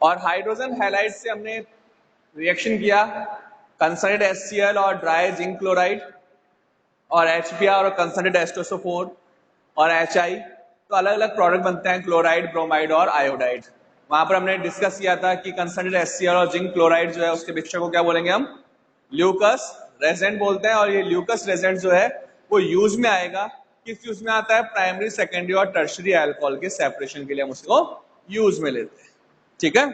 और hydrogen halide से हमने रिएक्शन किया कंसनट्रेटेड HCl और ड्राई जिंक क्लोराइड और HBr और कंसनट्रेटेड एस्टोसोफोर और HI, तो अलग अलग प्रोडक्ट बनते हैं क्लोराइड, ब्रोमाइड और आयोडाइड। वहां पर हमने डिस्कस किया था कि कंसनट्रेटेड HCl और जिंक क्लोराइड जो है उसके मिक्सचर को क्या बोलेंगे हम, ल्यूकस रेजेंट बोलते हैं। और ये ल्यूकस रेजेंट जो है वो यूज में आएगा, किस यूज में आता है, प्राइमरी, सेकेंडरी और टर्शरी अल्कोहल के सेपरेशन के लिए हम उसको यूज में लेते हैं। ठीक है,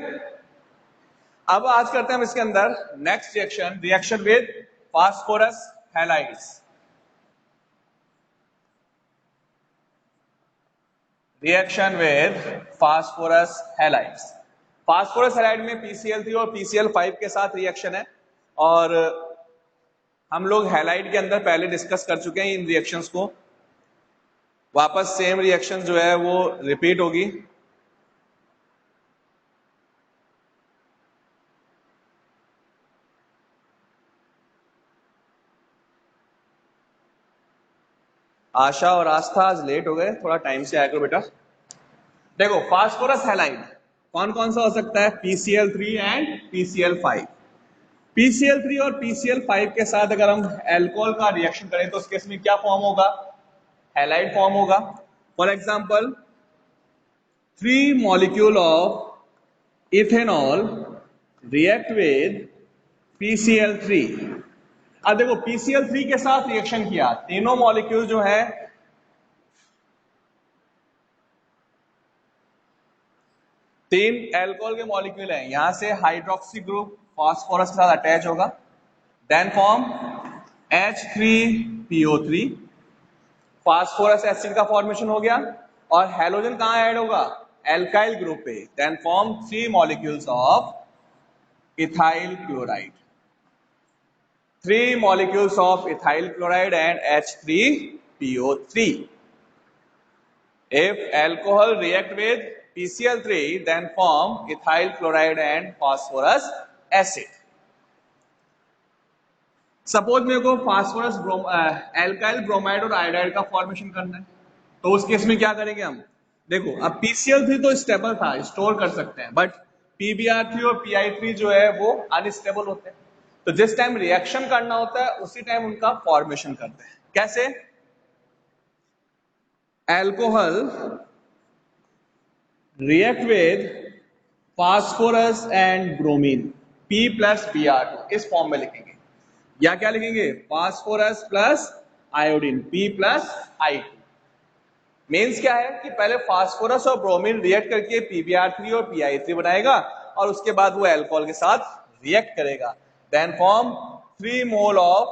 अब आज करते हैं हम इसके अंदर next reaction, reaction with phosphorus halides. Reaction with phosphorus halides. Phosphorus halide में PCl3 और PCl5 के साथ रिएक्शन है, और हम लोग हैलाइड के अंदर पहले डिस्कस कर चुके हैं इन रिएक्शंस को। वापस सेम रिएक्शन जो है वो रिपीट होगी। आशा और आस्था आज लेट हो गए, थोड़ा टाइम से आया करो बेटा। देखो फास्फोरस हैलाइड कौन कौन सा हो सकता है, PCl3 एंड PCl5। PCl3 और PCl5 के साथ अगर हम अल्कोहल का रिएक्शन करें तो उस केस में क्या फॉर्म होगा, हैलाइड फॉर्म होगा। For example 3 molecule of ethanol react with PCl3। अब देखो PCl3 के साथ रिएक्शन किया, तीनों मॉलिक्यूल जो है तीन अल्कोहल के मॉलिक्यूल हैं, यहां से हाइड्रोक्सी ग्रुप फास्फोरस के साथ अटैच होगा, then form H3PO3, phosphorous acid का फॉर्मेशन हो गया, और हैलोजन कहां ऐड होगा, एल्काइल ग्रुप पे, then form 3 molecules of ethyl chloride, 3 molecules of ethyl chloride and H3PO3. If alcohol react with PCl3, then form ethyl chloride and phosphorus acid. Suppose मेरे को phosphorus alkyl bromide और iodide का formation करना है, तो उस case में क्या करेंगे हम, देखो अब PCl3 तो स्टेबल था, स्टोर कर सकते हैं, बट PBr3 और PI3 जो है वो अनस्टेबल होते हैं। तो जिस टाइम रिएक्शन करना होता है उसी टाइम उनका फॉर्मेशन करते हैं। कैसे, alcohol react with phosphorus and bromine, P+Br2 इस फॉर्म में लिखेंगे, या क्या लिखेंगे, phosphorus plus iodine P+I2। Means क्या है कि पहले फास्फोरस और ब्रोमीन रिएक्ट करके PBr3 और PI3 बनाएगा, और उसके बाद वो अल्कोहल के साथ रिएक्ट करेगा, then form 3 mole of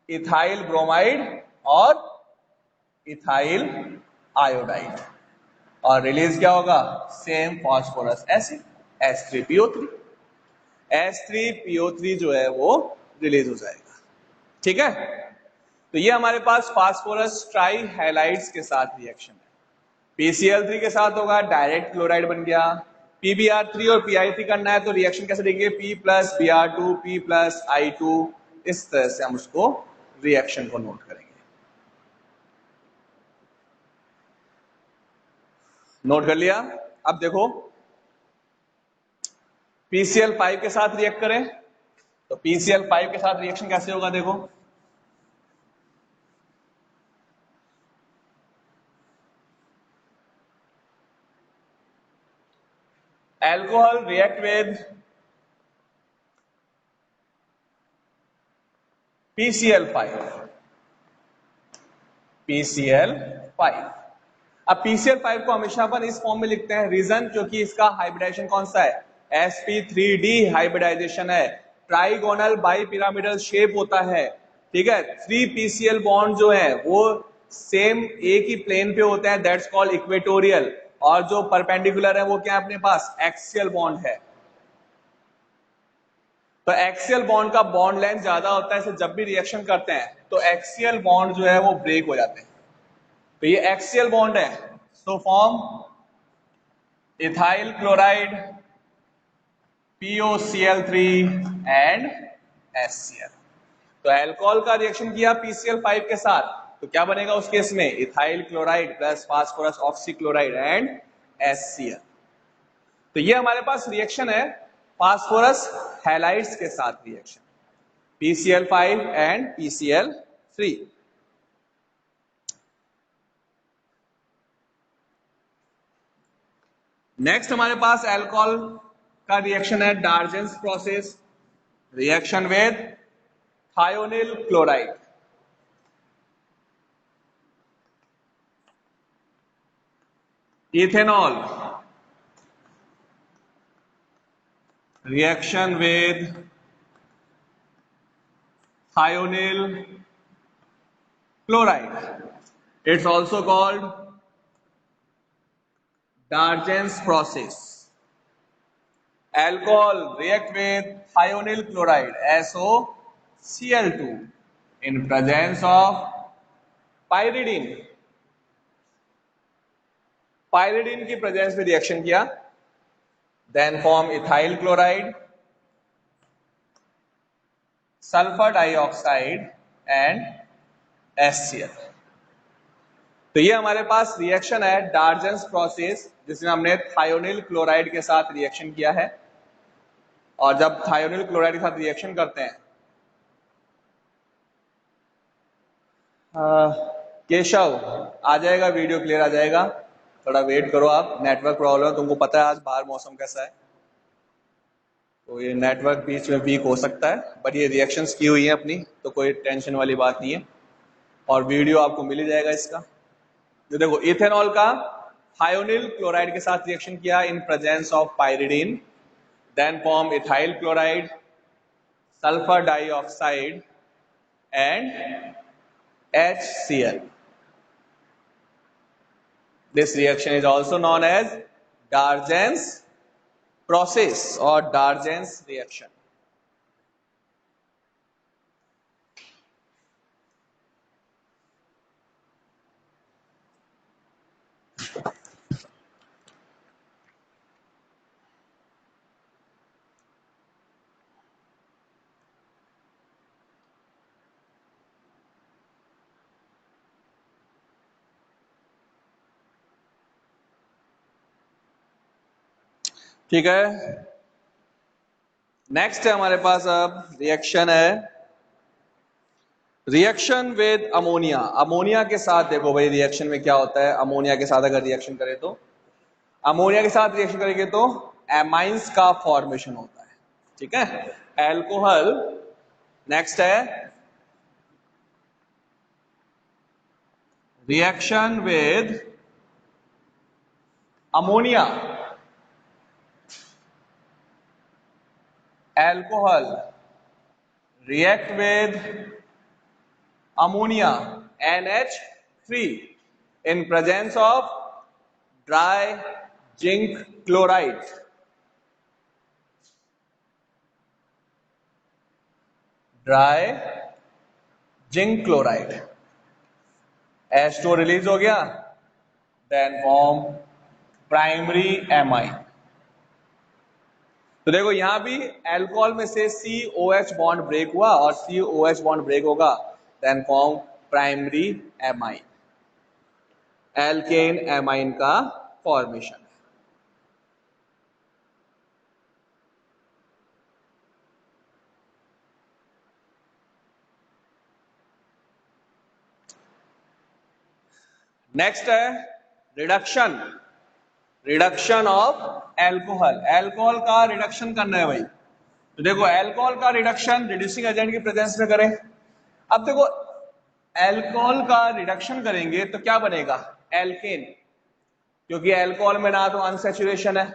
ethyl bromide और इथाइल आयोडाइड, और रिलीज क्या होगा, same phosphorus acid H3PO3। H3PO3 जो है वो रिलीज हो जाएगा। ठीक है, तो ये हमारे पास फास्फोरस ट्राई हैलाइड्स के साथ रिएक्शन है। PCl3 के साथ होगा, डायरेक्ट क्लोराइड बन गया। PBr3 और PI3 करना है तो रिएक्शन कैसे देंगे, P+Br2 P+I2, इस तरह से हम उसको रिएक्शन को नोट करेंगे। नोट कर लिया। अब देखो PCl5 के साथ रिएक्ट करें तो PCl5 के साथ रिएक्शन कैसे होगा, देखो alcohol react with PCl5। अब PCl5 को हमेशा अपन इस फॉर्म में लिखते हैं, रीजन क्योंकि इसका हाइब्रिडाइजेशन कौन सा है, sp3d हाइब्रिडाइजेशन है, ट्राइगोनल बाइपिरामिडल शेप होता है। ठीक है, 3 PCl बॉन्ड जो है वो सेम एक ही प्लेन पे होते हैं, दैट्स कॉल्ड इक्वेटोरियल, और जो परपेंडिकुलर है वो क्या है अपने पास, एक्सियल बॉन्ड है। तो एक्सियल बॉन्ड का बॉन्ड लेंथ ज्यादा होता है, जब भी रिएक्शन करते हैं तो एक्सियल बॉन्ड जो है वो ब्रेक हो जाते हैं। तो ये एक्सियल बॉन्ड है, so form ethyl chloride POCl3 and HCl। तो अल्कोहल का रिएक्शन किया PCl5 के साथ, तो क्या बनेगा उस केस में, ethyl chloride plus phosphorus oxychloride and HCl। तो ये हमारे पास रिएक्शन है फास्फोरस हैलाइड्स के साथ reaction PCl5 and PCl3। Next हमारे पास अल्कोहल का रिएक्शन है डार्जेंस process, reaction with thionyl chloride. Ethanol, reaction with thionyl chloride. It's also called Dargent's process. Alcohol react with thionyl chloride SOCl2 in presence of pyridine. Pyridine की presence में reaction किया, then form ethyl chloride, sulfur dioxide and HCl। तो ये हमारे पास reaction है डार्जेंस process, जिसमें हमने thionyl chloride के साथ रिएक्शन किया है। और जब थायोनिल क्लोराइड के साथ रिएक्शन करते हैं, केशव आ जाएगा, वीडियो क्लियर आ जाएगा, थोड़ा वेट करो आप, नेटवर्क प्रॉब्लम है, तुमको पता है आज बाहर मौसम कैसा है, तो ये नेटवर्क बीच में वीक हो सकता है, बट ये रिएक्शंस की हुई है अपनी, तो कोई टेंशन वाली बात नहीं है, और वीडियो आपको मिल ही जाएगा इसका। तो देखो इथेनॉल का थायोनिल क्लोराइड के साथ रिएक्शन किया in presence of pyridine, then form ethyl chloride, sulphur dioxide and HCl। This reaction is also known as Dargent's process or Dargent's reaction। ठीक है, नेक्स्ट है हमारे पास अब रिएक्शन है रिएक्शन विद अमोनिया। अमोनिया के साथ देखो भाई रिएक्शन में क्या होता है, अमोनिया के साथ अगर रिएक्शन करें तो, अमोनिया के साथ रिएक्शन करेंगे तो एमाइंस का फॉर्मेशन होता है। ठीक है, एल्कोहल। नेक्स्ट है reaction with ammonia, alcohol react with ammonia NH3 in presence of dry zinc chloride। Dry zinc chloride, H2 release हो गया, देन फॉर्म प्राइमरी एमाइन। तो देखो यहां भी अल्कोहल में से COH बॉन्ड ब्रेक हुआ और COH बॉन्ड ब्रेक होगा, then form primary amine, alkane amine का फॉर्मेशन है। नेक्स्ट है reduction, reduction of alcohol. Alcohol का रिडक्शन करना है भाई, तो देखो एल्कोहल का रिडक्शन रिड्यूसिंग एजेंट की प्रेजेंस में करें। अब देखो एल्कोहल का रिडक्शन करेंगे तो क्या बनेगा, एल्केन, क्योंकि एल्कोहल में ना तो अनसैचुरेशन है,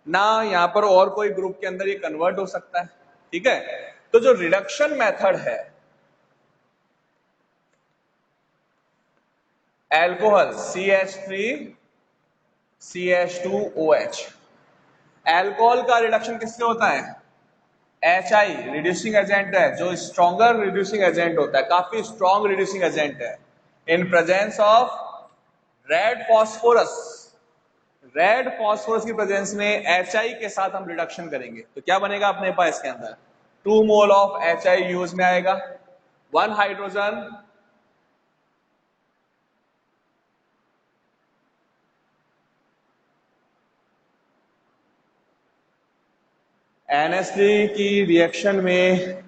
ना यहां पर और कोई ग्रुप के अंदर ये कन्वर्ट हो सकता है। ठीक है, तो जो रिडक्शन मेथड है, एल्कोहल CH3 CH2OH, एल्कोहल का रिडक्शन किससे होता है, HI रिड्यूसिंग एजेंट है, जो स्ट्रॉन्गर रिड्यूसिंग एजेंट होता है, काफी स्ट्रॉन्ग रिड्यूसिंग एजेंट है, इन presence of red phosphorus. Red phosphorus की प्रेजेंस में HI के साथ हम रिडक्शन करेंगे तो क्या बनेगा अपने पास, इसके अंदर 2 मोल ऑफ HI यूज में आएगा, 1 हाइड्रोजन NH3 की रिएक्शन में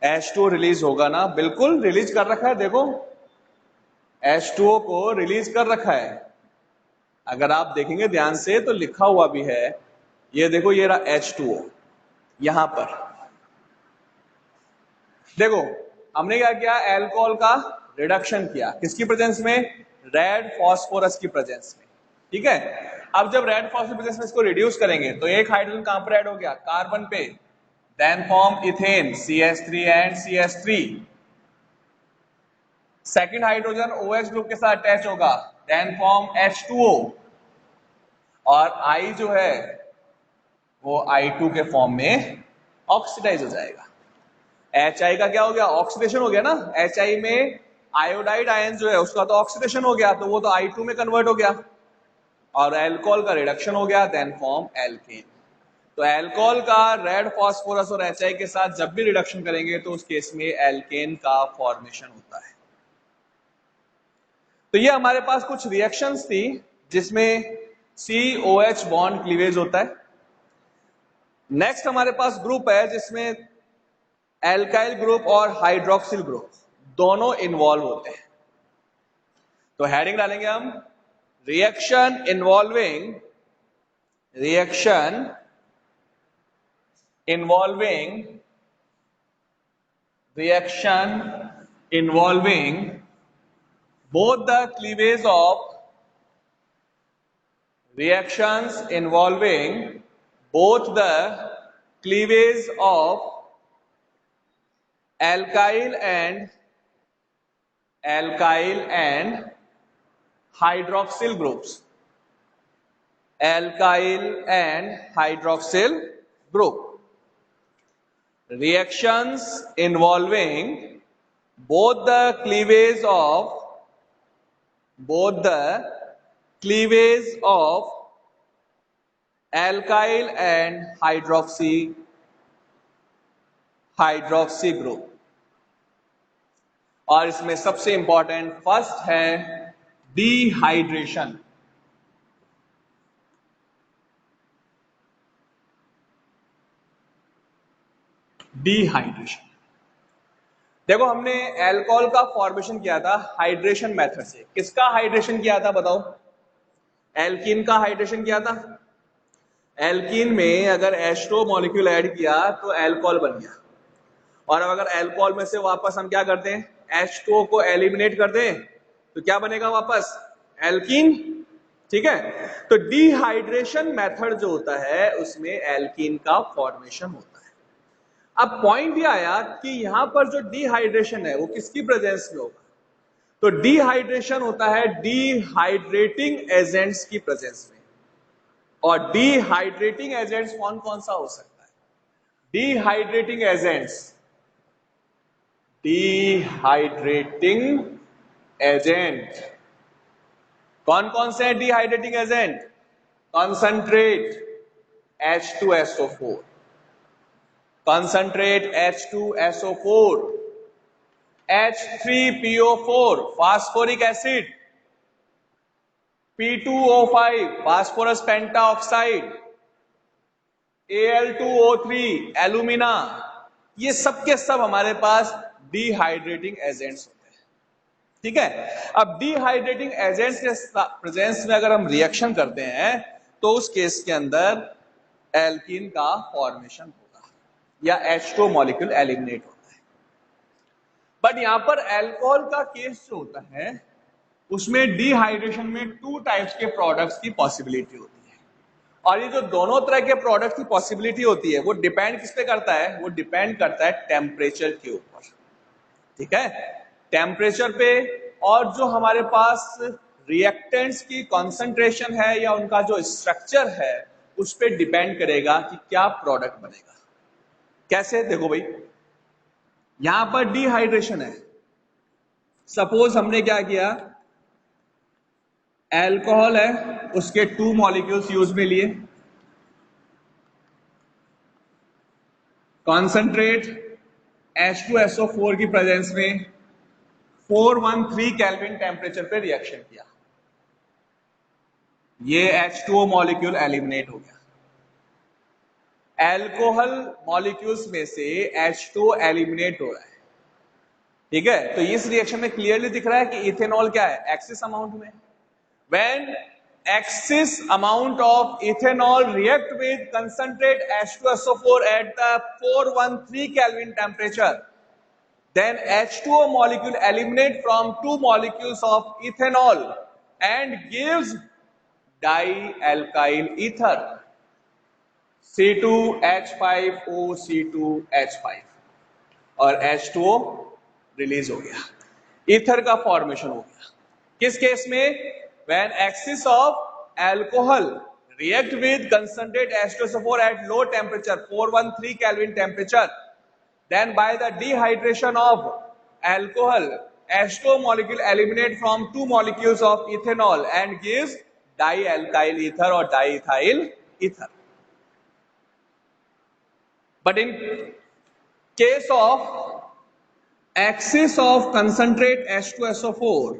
H2O रिलीज होगा ना, बिल्कुल रिलीज कर रखा है, देखो H2O को रिलीज कर रखा है। अगर आप देखेंगे ध्यान से तो लिखा हुआ भी है, ये देखो ये रहा H2O यहां पर। देखो हमने क्या किया, अल्कोहल का रिडक्शन किया, किसकी प्रेजेंस में, रेड फास्फोरस की प्रेजेंस में। ठीक है, अब जब रेड फास्फोरस की प्रेजेंस में इसको रिड्यूस करेंगे तो एक हाइड्रोजन कहां पर ऐड हो गया, कार्बन पे, then form ethane CH3 and CH3। Second hydrogen OH group के साथ अटैच होगा, देन फॉर्म H2O, और I जो है वो I2 के फॉर्म में ऑक्सीडाइज हो जाएगा। HI का क्या हो गया, ऑक्सीडेशन हो गया ना, HI में आयोडाइड आयन जो है उसका तो ऑक्सीडेशन हो गया, तो वो तो I2 में कन्वर्ट हो गया, और अल्कोहल का रिडक्शन हो गया, देन फॉर्म एल्केन। तो अल्कोहल का रेड फास्फोरस और HI के साथ जब भी रिडक्शन करेंगे तो उस केस में एल्केन का फॉर्मेशन होता है। तो ये हमारे पास कुछ रिएक्शंस थी जिसमें COH बॉन्ड क्लीवेज होता है। नेक्स्ट हमारे पास ग्रुप है जिसमें एल्काइल ग्रुप और हाइड्रोक्सिल ग्रुप दोनों इन्वॉल्व होते हैं। तो हेडिंग डालेंगे हम, reaction involving both the cleavage of reactions involving both the cleavage of alkyl and hydroxyl groups, alkyl and hydroxyl group, reactions involving both the cleavage of alkyl and hydroxy group। और इसमें सबसे important first है dehydration. देखो हमने alcohol का formation किया था hydration method से। किसका हाइड्रेशन किया था बताओ, एल्कीन का हाइड्रेशन किया था। एल्कीन में अगर H2O मॉलिक्यूल ऐड किया तो अल्कोहल बन गया, और अब अगर अल्कोहल में से वापस हम क्या करते हैं, H2O को एलिमिनेट कर दें तो क्या बनेगा वापस, एल्कीन। ठीक है, तो डिहाइड्रेशन मेथड जो होता है उसमें एल्कीन का फॉर्मेशन होता है। अब पॉइंट ये आया कि यहां पर जो डिहाइड्रेशन है वो किसकी प्रेजेंस में होगा, तो डिहाइड्रेशन होता है डिहाइड्रेटिंग एजेंट्स की प्रेजेंस में। और डिहाइड्रेटिंग एजेंट्स कौन कौन सा हो सकता है, डिहाइड्रेटिंग एजेंट कौन कौन से हैं, dehydrating agent, concentrate H2SO4, concentrate H2SO4, H3PO4 phosphoric acid, P2O5 phosphorus pentoxide, Al2O3 alumina, ये सब के सब हमारे पास डिहाइड्रेटिंग एजेंट्स होते हैं। ठीक है, अब डिहाइड्रेटिंग एजेंट्स के प्रेजेंस में अगर हम रिएक्शन करते हैं तो उस केस के अंदर एल्कीन का फॉर्मेशन होगा या H2O मॉलिक्यूल एलिमिनेट होता है। बट यहां पर अल्कोहल का केस जो होता है उसमें डिहाइड्रेशन में 2 टाइप्स के प्रोडक्ट्स की पॉसिबिलिटी होती है, और ये जो दोनों तरह के प्रोडक्ट की पॉसिबिलिटी होती है वो डिपेंड किस पे करता है, वो डिपेंड करता है टेम्परेचर के ऊपर। ठीक है, टेम्परेचर पे, और जो हमारे पास रिएक्टेंट्स की कॉन्सेंट्रेशन है या उनका जो स्ट्रक्चर है उस पर डिपेंड करेगा कि क्या प्रोडक्ट बनेगा। कैसे, देखो भाई यहां पर डिहाइड्रेशन है, सपोज हमने क्या किया, अल्कोहल है उसके 2 मॉलिक्यूल्स यूज में लिए, कॉन्सेंट्रेट H2SO4 की प्रेजेंस में 413 केल्विन टेम्परेचर पे रिएक्शन किया, ये H2O मॉलिक्यूल एलिमिनेट हो गया। एल्कोहल मॉलिक्यूल्स में से H2O एलिमिनेट हो रहा है, ठीक है। तो इस रिएक्शन में क्लियरली दिख रहा है कि इथेनॉल क्या है, एक्सिस अमाउंट में। When excess amount of ethanol react with concentrate H2SO4 at the 413 Kelvin temperature, then H2O molecule eliminate from two molecules of ethanol and gives dialkyl ether C2H5OC2H5 और H2O release हो गया, ether का formation हो गया। किस case में? When excess of alcohol react with concentrate H2SO4 at low temperature 413 Kelvin temperature, then by the dehydration of alcohol H2O molecule eliminate from two molecules of ethanol and gives dialkyl ether or diethyl ether. But in case of excess of concentrate H2SO4,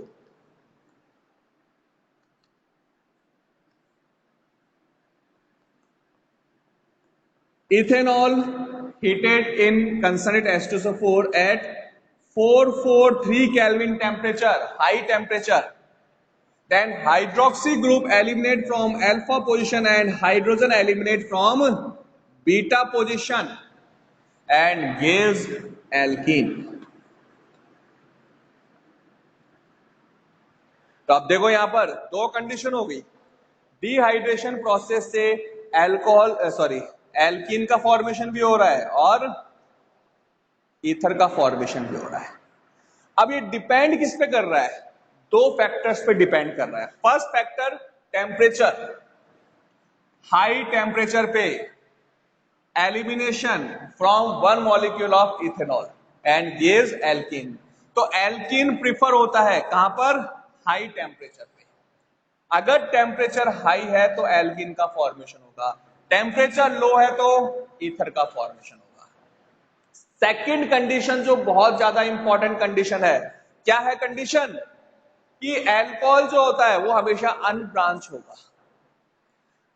ethanol heated in concentrate H2SO4 at 443 Kelvin temperature, high temperature, then hydroxy group eliminate from alpha position and hydrogen eliminate from beta position and gives alkene. तो अब देखो यहां पर दो condition हो गई, dehydration process से alkene का फॉर्मेशन भी हो रहा है और ईथर का फॉर्मेशन भी हो रहा है। अब ये डिपेंड किस पे कर रहा है? दो फैक्टर्स पे डिपेंड कर रहा है। First factor temperature, high temperature पे elimination from one molecule of ethanol and gives alkene. तो एल्कीन प्रिफर होता है कहां पर? हाई टेम्परेचर पे। अगर टेम्परेचर हाई है तो एल्कीन का फॉर्मेशन होगा, टेम्परेचर लो है तो ईथर का फॉर्मेशन होगा। सेकंड कंडीशन जो बहुत ज्यादा इंपॉर्टेंट कंडीशन है, क्या है कंडीशन? कि एल्कोहल जो होता है वो हमेशा अनब्रांच होगा।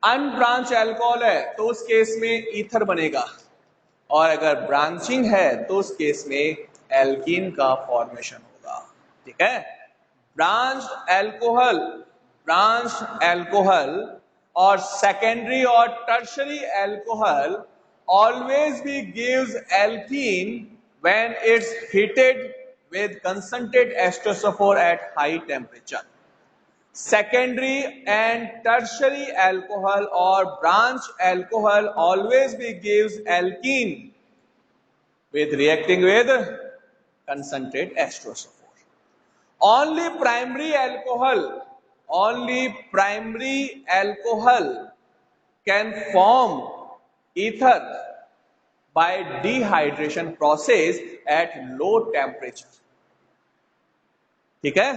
अनब्रांच एल्कोहल है तो उस केस में ईथर बनेगा, और अगर ब्रांचिंग है तो उस केस में एल्कीन का फॉर्मेशन होगा, ठीक है। ब्रांच एल्कोहल और सेकेंडरी और tertiary alcohol always be gives alkene when it's heated with concentrate H2SO4 at high temperature. Secondary and tertiary alcohol or branch alcohol always be gives alkene with reacting with concentrate H2SO4. Only primary alcohol can form ether by dehydration process at low temperature, ठीक है।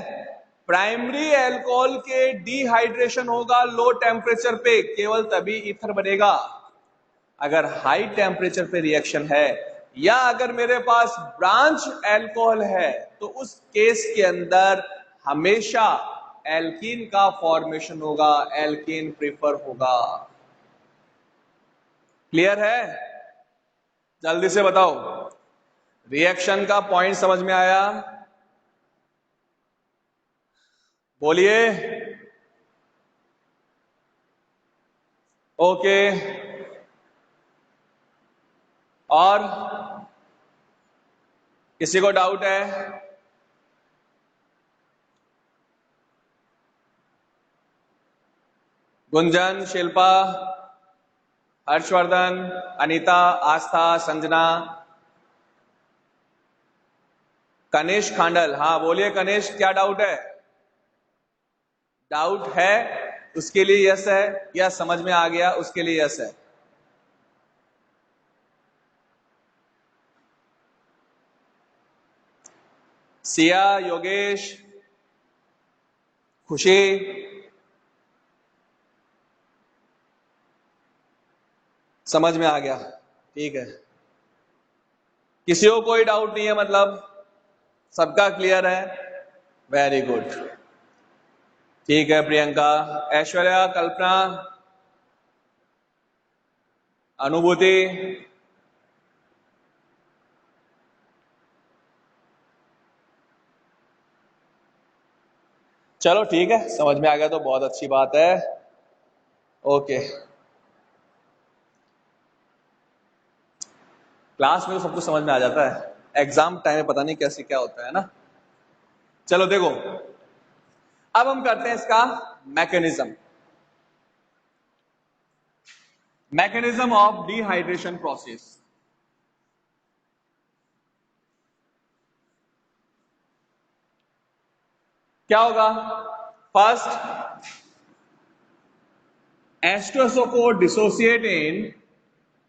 Primary alcohol के dehydration होगा low temperature पे, केवल तभी ether बनेगा। अगर high temperature पे रिएक्शन है या अगर मेरे पास ब्रांच एल्कोहल है तो उस केस के अंदर हमेशा एल्कीन का फॉर्मेशन होगा, एल्कीन प्रिफर होगा। क्लियर है? जल्दी से बताओ, रिएक्शन का पॉइंट समझ में आया? बोलिए। ओके, और किसी को डाउट है? गुंजन, शिल्पा, हर्षवर्धन, अनीता, आस्था, संजना, कनिष्क खांडल। हाँ बोलिए कनिष्क, क्या डाउट है? डाउट है उसके लिए यस है, या समझ में आ गया उसके लिए यस है। सिया, योगेश, खुशी, समझ में आ गया, ठीक है। किसी को कोई डाउट नहीं है, मतलब सबका क्लियर है? वेरी गुड, ठीक है। प्रियंका, ऐश्वर्या, कल्पना, अनुभूति, चलो ठीक है, समझ में आ गया तो बहुत अच्छी बात है। ओके, क्लास में तो सब कुछ समझ में आ जाता है, एग्जाम टाइम में पता नहीं कैसे क्या होता है ना। चलो देखो, अब हम करते हैं इसका mechanism. Mechanism of dehydration process. क्या होगा? First, H2SO4 dissociate in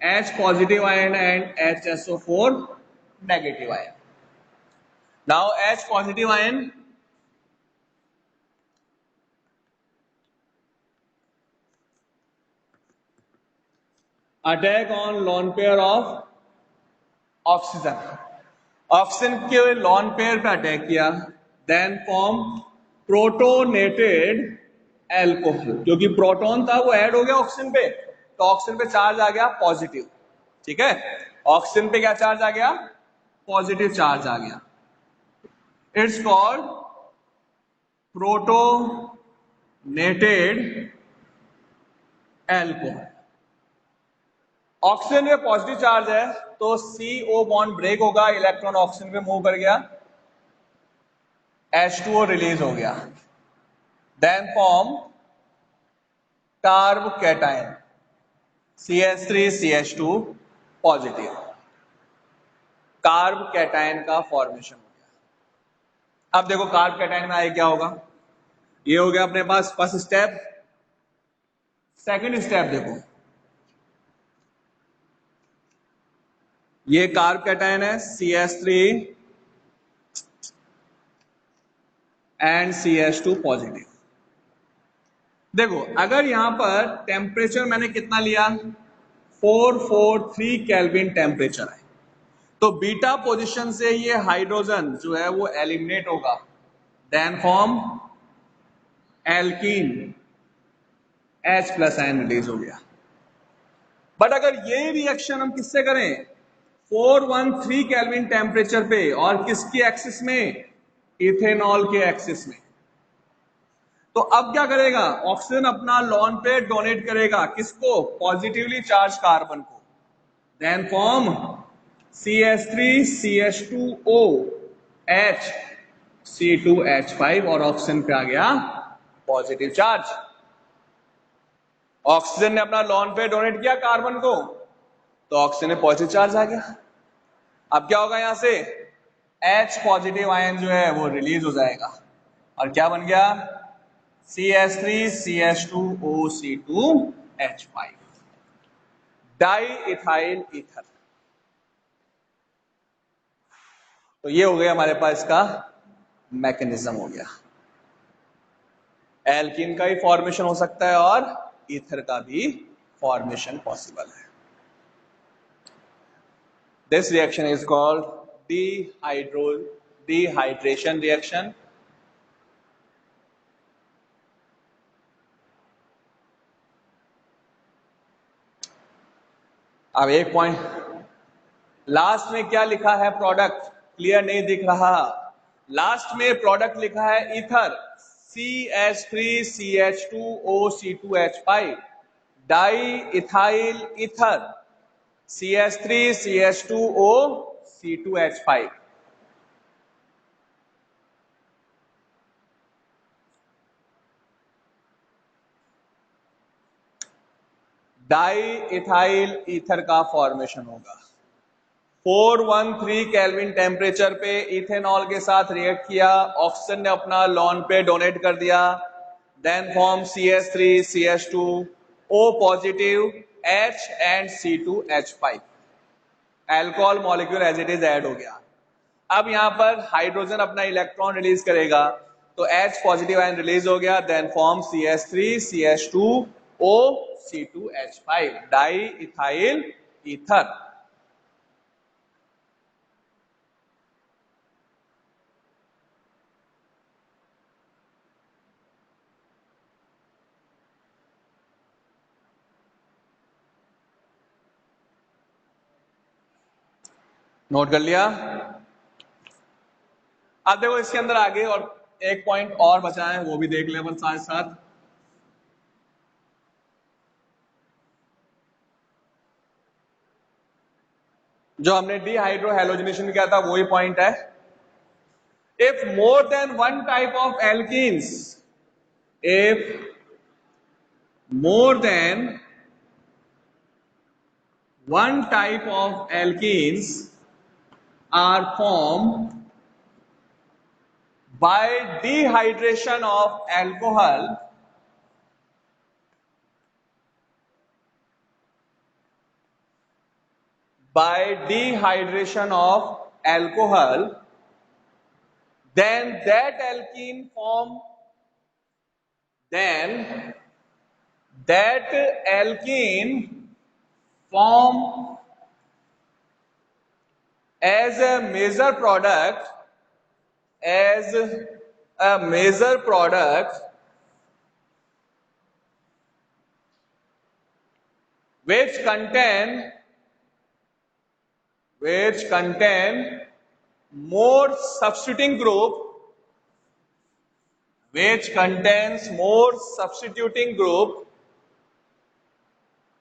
H positive ion and HSO4 negative ion. Now H positive ion attack on lone pair of oxygen. Oxygen के लॉन पेयर पे अटैक किया, देन फॉर्म प्रोटोनेटेड एल्कोहल। क्योंकि proton था वो add हो गया oxygen पे, तो ऑक्सीजन पे चार्ज आ गया पॉजिटिव। ठीक है, ऑक्सीजन पे क्या चार्ज आ गया? पॉजिटिव चार्ज आ गया। It's called protonated alcohol. Oxygen में पॉजिटिव चार्ज है तो CO बॉन्ड ब्रेक होगा, इलेक्ट्रॉन ऑक्सीजन पे मूव कर गया, H2O रिलीज हो गया, then form carbocation CH3CH2 positive. Carbocation का फॉर्मेशन हो गया। अब देखो कार्ब कैटायन में आगे क्या होगा? ये हो गया अपने पास फर्स्ट स्टेप। सेकंड स्टेप देखो, ये कार्ब कैटायन है CH3 एंड CH2 पॉजिटिव। देखो अगर यहां पर टेम्परेचर मैंने कितना लिया, 443 केल्विन टेम्परेचर है, तो बीटा पोजीशन से ये हाइड्रोजन जो है वो एलिमिनेट होगा, then form alkene, H+ ion release हो गया। बट अगर ये रिएक्शन हम किससे करें, 413 केल्विन टेम्परेचर पे, और किसकी एक्सिस में? इथेनॉल के एक्सिस में। तो अब क्या करेगा? ऑक्सीजन अपना लॉन पे डोनेट करेगा, किसको? पॉजिटिवली चार्ज कार्बन को, then form CH3CH2O H C2H5, और ऑक्सीजन पे आ गया पॉजिटिव चार्ज। ऑक्सीजन ने अपना लॉन पे डोनेट किया कार्बन को, तो ऑक्सीजन में पॉजिटिव चार्ज आ गया। अब क्या होगा? यहां से H पॉजिटिव आयन जो है वो रिलीज हो जाएगा, और क्या बन गया? CH3CH2OC2H5, diethyl ether. तो ये हो गया हमारे पास इसका मैकेनिज्म हो गया। एल्कीन का भी फॉर्मेशन हो सकता है और ईथर का भी फॉर्मेशन पॉसिबल है। This reaction is called dehydration reaction. अब एक पॉइंट, लास्ट में क्या लिखा है? प्रोडक्ट क्लियर नहीं दिख रहा। लास्ट में प्रोडक्ट लिखा है ether, CH3CH2OC2H5, diethyl ether CH3CH2OC2H5। Diethyl ether का फॉर्मेशन होगा। 413 केल्विन टेम्परेचर पे इथेनॉल के साथ रिएक्ट किया, ऑक्सीजन ने अपना लॉन पे डोनेट कर दिया, then form CH3CH2O positive H and C2H5, alcohol molecule as it is add हो गया। अब यहां पर हाइड्रोजन अपना इलेक्ट्रॉन रिलीज करेगा, तो H पॉजिटिव आयन रिलीज हो गया, then form CH3CH2OC2H5, diethyl ether. Note कर लिया। अब देखो इसके अंदर आगे और एक पॉइंट और बचा है, वो भी देख ले अपन साथ साथ। जो हमने डिहाइड्रो हैलोजिनेशन किया था वही पॉइंट है। If more than one type of alkenes, if more than one type of alkenes are formed by dehydration of alcohol, then that alkene form as a major product, which contain more substituting group,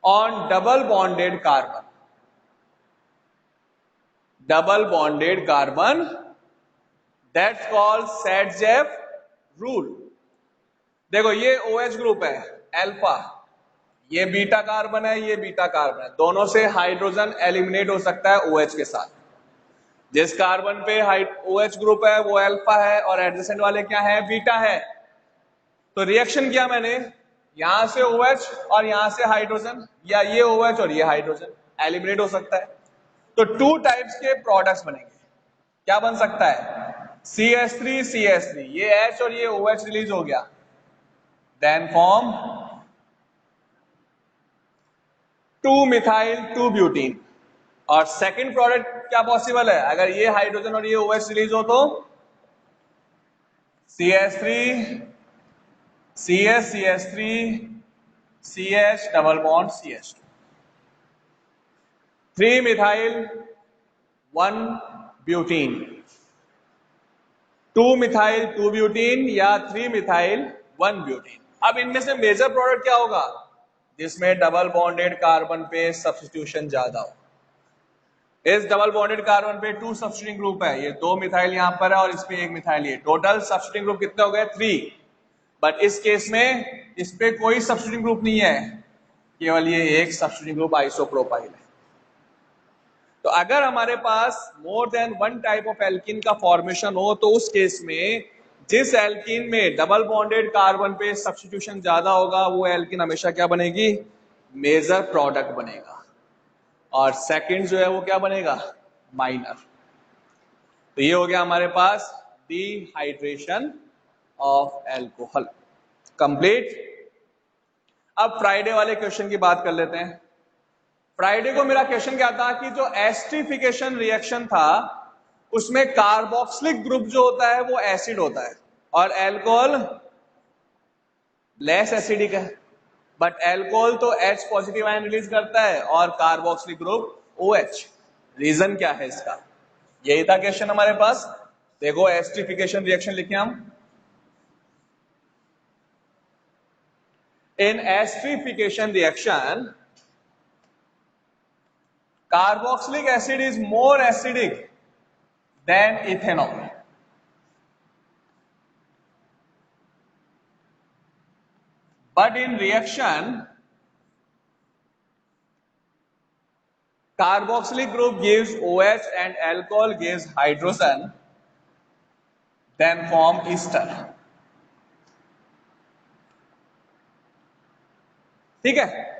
on double bonded carbon. That's called Sadjev rule. देखो ये OH group है alpha, ये beta carbon है, ये beta carbon है, दोनों से hydrogen eliminate हो सकता है OH के साथ। जिस कार्बन पे OH ग्रुप है वो अल्फा है और एडजेसेंट वाले क्या है, बीटा है। तो रिएक्शन किया मैंने, यहां से OH और यहां से हाइड्रोजन, या ये OH और ये हाइड्रोजन एलिमिनेट हो सकता है। तो टू टाइप्स के प्रोडक्ट्स बनेंगे। क्या बन सकता है, CH3 ये H और ये OH रिलीज हो गया, देन फॉर्म 2-मिथाइल 2-ब्यूटीन। और सेकंड प्रोडक्ट क्या पॉसिबल है, अगर ये हाइड्रोजन और ये OH रिलीज हो तो CH3 डबल बॉन्ड CH2, 3-मिथाइल 1-ब्यूटीन, 2-मिथाइल 2-ब्यूटीन या 3-मिथाइल 1-ब्यूटीन। अब इनमें से मेजर प्रोडक्ट क्या होगा, जिसमें डबल बॉन्डेड कार्बन पे सब्स्टिट्यूशन ज्यादा हो। इस डबल बॉन्डेड कार्बन पे 2 सब्स्टिट्यूटिंग ग्रुप है, ये 2 मिथाइल यहां पर है और इसमें 1 मिथाइल, ये टोटल सब्स्टिट्यूटिंग ग्रुप कितने हो गए, 3। बट इस केस में इस पे कोई सब्स्टिट्यूटिंग ग्रुप नहीं है, केवल ये एक सब्स्टिट्यूटिंग ग्रुप आइसोप्रोपाइल है। तो अगर हमारे पास more than one type of alkene का फॉर्मेशन हो तो उस केस में जिस एल्कीन में डबल बॉन्डेड कार्बन पे सब्स्टिट्यूशन ज्यादा होगा वो एल्कीन हमेशा क्या बनेगी, मेजर प्रोडक्ट बनेगा, और सेकंड जो है वो क्या बनेगा, माइनर। तो ये हो गया हमारे पास डिहाइड्रेशन ऑफ एल्कोहल कंप्लीट। अब फ्राइडे वाले क्वेश्चन की बात कर लेते हैं। फ्राइडे को मेरा क्वेश्चन क्या था कि जो एस्टरिफिकेशन रिएक्शन था उसमें कार्बोक्सिलिक ग्रुप जो होता है वो एसिड होता है और अल्कोहल लेस एसिडिक है, बट अल्कोहल तो H पॉजिटिव आयन रिलीज करता है और कार्बोक्सिलिक ग्रुप OH। रीजन क्या है इसका, यही था क्वेश्चन हमारे पास। देखो एस्टरिफिकेशन रिएक्शन लिखे हम, in esterification reaction carboxylic acid is more acidic than ethanol. But in reaction, carboxylic group gives OH and alcohol gives hydrogen, then form ester. ठीक है,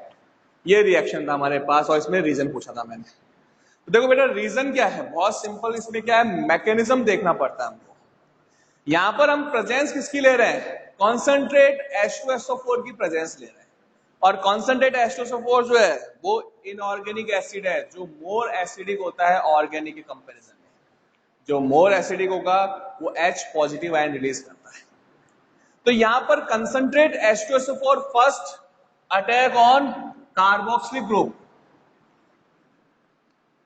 ये रिएक्शन था हमारे पास और इसमें रीजन पूछा था मैंने। तो देखो बेटा रीजन क्या है, बहुत सिंपल, इसमें क्या है, मैकेनिज्म देखना पड़ता है हमको। यहां पर हम प्रेजेंस किसकी ले रहे हैं, कॉन्सेंट्रेट H2SO4 की प्रेजेंस ले रहे हैं, और कॉन्सेंट्रेट H2SO4 जो है वो इनऑर्गेनिक एसिड है जो मोर एसिडिक होता है ऑर्गेनिक के कंपैरिजन में। जो मोर एसिडिक होगा वो H पॉजिटिव आयन रिलीज करता है। तो यहां पर concentrate H2SO4 first attack on carboxylic group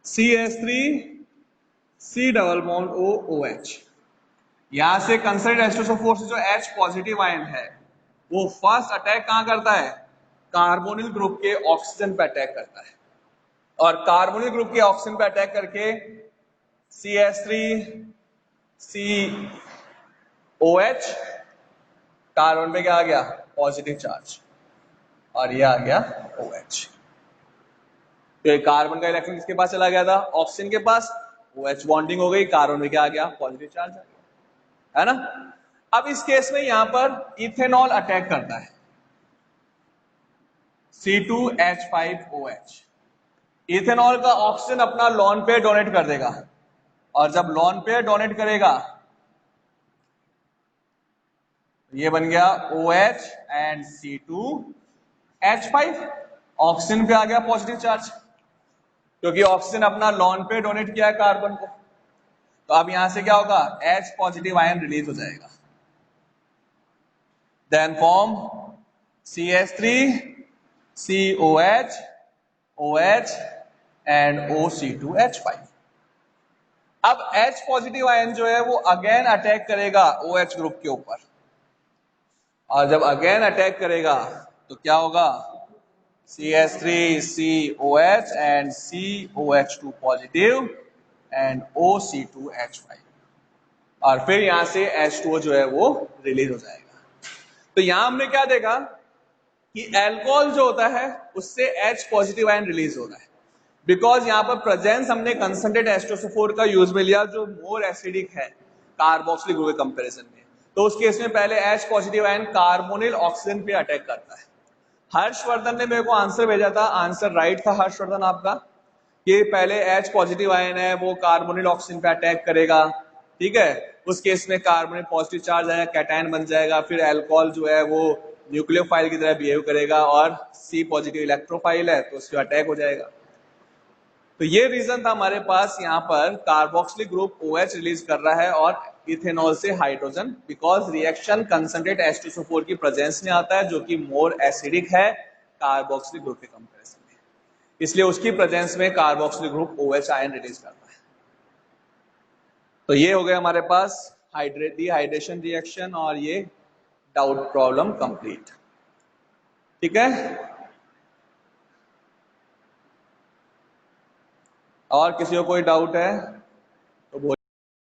CH3 C double bond O OH। यहां से कंसिडर्ड H2SO4 से जो H पॉजिटिव आयन है वो फर्स्ट अटैक कहां करता है, कार्बोनिल ग्रुप के ऑक्सीजन पे अटैक करता है, और कार्बोनिल ग्रुप के ऑक्सीजन पे अटैक करके CH3 COH कार्बन पे क्या आ गया, पॉजिटिव चार्ज, और ये आ गया OH। तो ये कार्बन का इलेक्ट्रॉन किसके पास चला गया था, ऑक्सीजन के पास, OH बॉन्डिंग हो गई, कार्बन में क्या आ गया, पॉजिटिव चार्ज आ गया, है ना। अब इस केस में यहां पर इथेनॉल अटैक करता है, C2H5OH। इथेनॉल का ऑक्सीजन अपना लॉन पेयर डोनेट कर देगा, और जब लॉन पेयर डोनेट करेगा ये बन गया OH एंड C2H5, ऑक्सीजन पे आ गया पॉजिटिव चार्ज, क्योंकि ऑक्सीजन अपना लॉन पे डोनेट किया है कार्बन को। तो अब यहां से क्या होगा, H पॉजिटिव आयन रिलीज हो जाएगा, then form CH3 COH OH and OC2H5। अब H पॉजिटिव आयन जो है वो अगेन अटैक करेगा OH ग्रुप के ऊपर, और जब अगेन अटैक करेगा तो क्या होगा, CH3 COH and COH2 positive and OC2H5, और फिर यहां से H2O जो है वो रिलीज हो जाएगा। तो यहां हमने क्या देखा कि अल्कोहल जो होता है उससे H पॉजिटिव आयन रिलीज हो रहा है, बिकॉज यहां पर प्रेजेंस हमने कंसंट्रेट H2SO4 का यूज में लिया जो मोर एसिडिक है कार्बोक्सिलिक ग्रुप के कंपैरिजन में। तो उस केस में पहले H positive ion carbonyl oxygen पे अटैक करता है। हर्षवर्धन ने मेरे को आंसर भेजा था, आंसर राइट था हर्षवर्धन आपका, कि पहले H पॉजिटिव आयन है वो कार्बोनिल ऑक्सीजन पे अटैक करेगा, ठीक है, उस केस में कार्बोनिल पॉजिटिव चार्ज आएगा, कैटायन बन जाएगा, फिर अल्कोहल जो है वो न्यूक्लियोफाइल की तरह बिहेव करेगा, और C पॉजिटिव इलेक्ट्रोफाइल है तो उसके अटैक हो जाएगा। तो ये रीजन था हमारे पास, यहाँ पर कार्बोक्सिलिक ग्रुप OH रिलीज कर रहा है और इथेनॉल से hydrogen, because reaction concentrate H2SO4 की प्रेजेंस में आता है जो कि मोर एसिडिक है कार्बोक्सिलिक ग्रुप के कंपैरिजन में, इसलिए उसकी प्रेजेंस में carboxylic group OH ion release करता है। तो ये हो गया हमारे पास डिहाइड्रेशन रिएक्शन और ये डाउट प्रॉब्लम कंप्लीट, ठीक है। और किसी को कोई डाउट है?